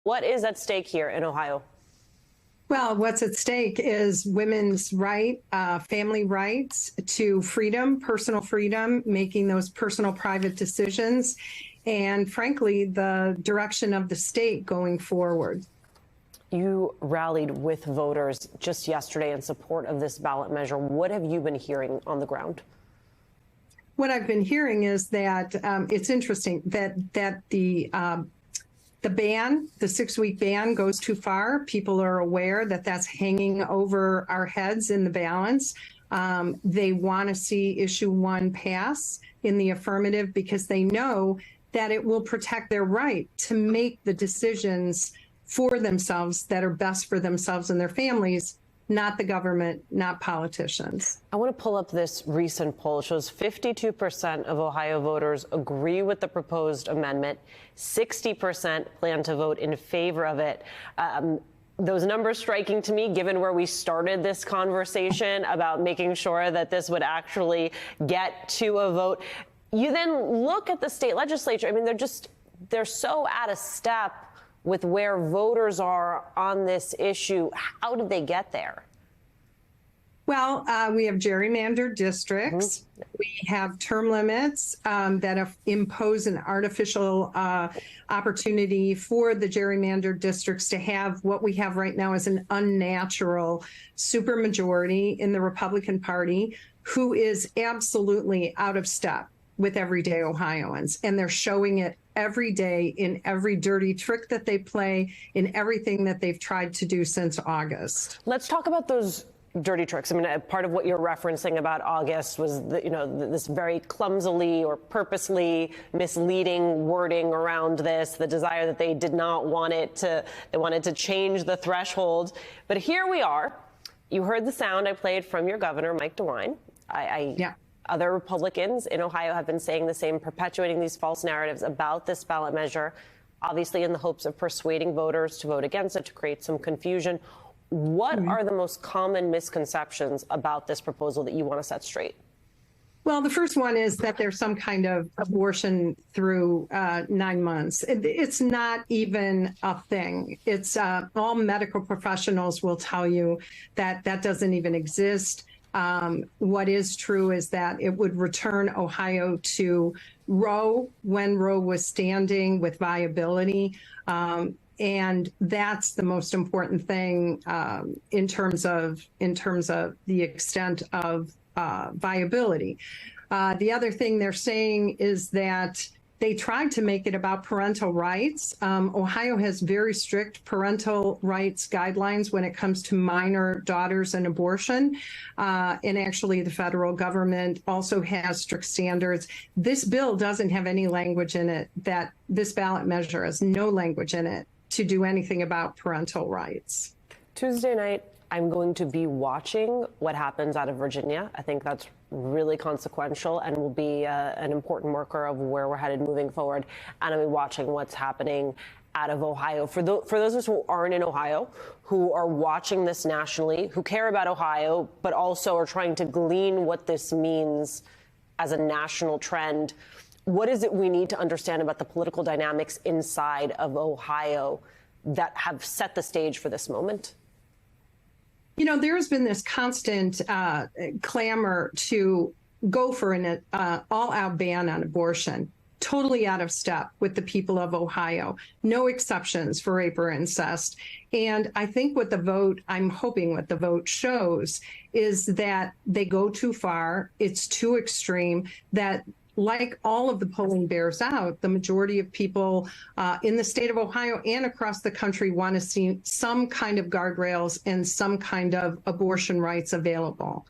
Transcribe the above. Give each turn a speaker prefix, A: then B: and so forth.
A: What is at stake here in Ohio?
B: Well, what's at stake is women's family rights to freedom, personal freedom, making those personal private decisions, and frankly, the direction of the state going forward.
A: You rallied with voters just yesterday in support of this ballot measure. What have you been hearing on the ground?
B: What I've been hearing is that it's interesting that the ban, the 6-week ban, goes too far. People are aware that that's hanging over our heads in the balance. They want to see issue 1 pass in the affirmative because they know that it will protect their right to make the decisions for themselves that are best for themselves and their families, not the government, not politicians.
A: I want to pull up this recent poll. It shows 52% of Ohio voters agree with the proposed amendment. 60% plan to vote in favor of it. Those numbers striking to me, given where we started this conversation about making sure that this would actually get to a vote. You then look at the state legislature. I mean, they're so out of step with where voters are on this issue. How did they get there?
B: Well, we have gerrymandered districts. We have term limits that impose an artificial opportunity for the gerrymandered districts to have what we have right now as an unnatural supermajority in the Republican Party, who is absolutely out of step with everyday Ohioans. And they're showing it every day in every dirty trick that they play, in everything that they've tried to do since August.
A: Let's talk about those dirty tricks. I mean, part of what you're referencing about August was this very clumsily or purposely misleading wording around this, the desire that they did not want they wanted to change the threshold. But here we are. You heard the sound I played from your governor, Mike DeWine.
B: Yeah.
A: Other Republicans in Ohio have been saying the same, perpetuating these false narratives about this ballot measure, obviously in the hopes of persuading voters to vote against it, to create some confusion. What are the most common misconceptions about this proposal that you want to set straight?
B: Well, the first one is that there's some kind of abortion through 9 months. It's not even a thing. It's all medical professionals will tell you that that doesn't even exist. What is true is that it would return Ohio to Roe when Roe was standing with viability. And that's the most important thing in terms of the extent of viability. The other thing they're saying is that they tried to make it about parental rights. Ohio has very strict parental rights guidelines when it comes to minor daughters and abortion. And actually, the federal government also has strict standards. This bill doesn't have any language in it, that this ballot measure has no language in it to do anything about parental rights.
A: Tuesday night, I'm going to be watching what happens out of Virginia. I think that's really consequential and will be an important marker of where we're headed moving forward. And I'll be watching what's happening out of Ohio. For those of us who aren't in Ohio, who are watching this nationally, who care about Ohio, but also are trying to glean what this means as a national trend, what is it we need to understand about the political dynamics inside of Ohio that have set the stage for this moment?
B: You know, there's been this constant clamor to go for an all-out ban on abortion, totally out of step with the people of Ohio. No exceptions for rape or incest. And I think I'm hoping what the vote shows is that they go too far. It's too extreme, that like all of the polling bears out, the majority of people in the state of Ohio and across the country want to see some kind of guardrails and some kind of abortion rights available.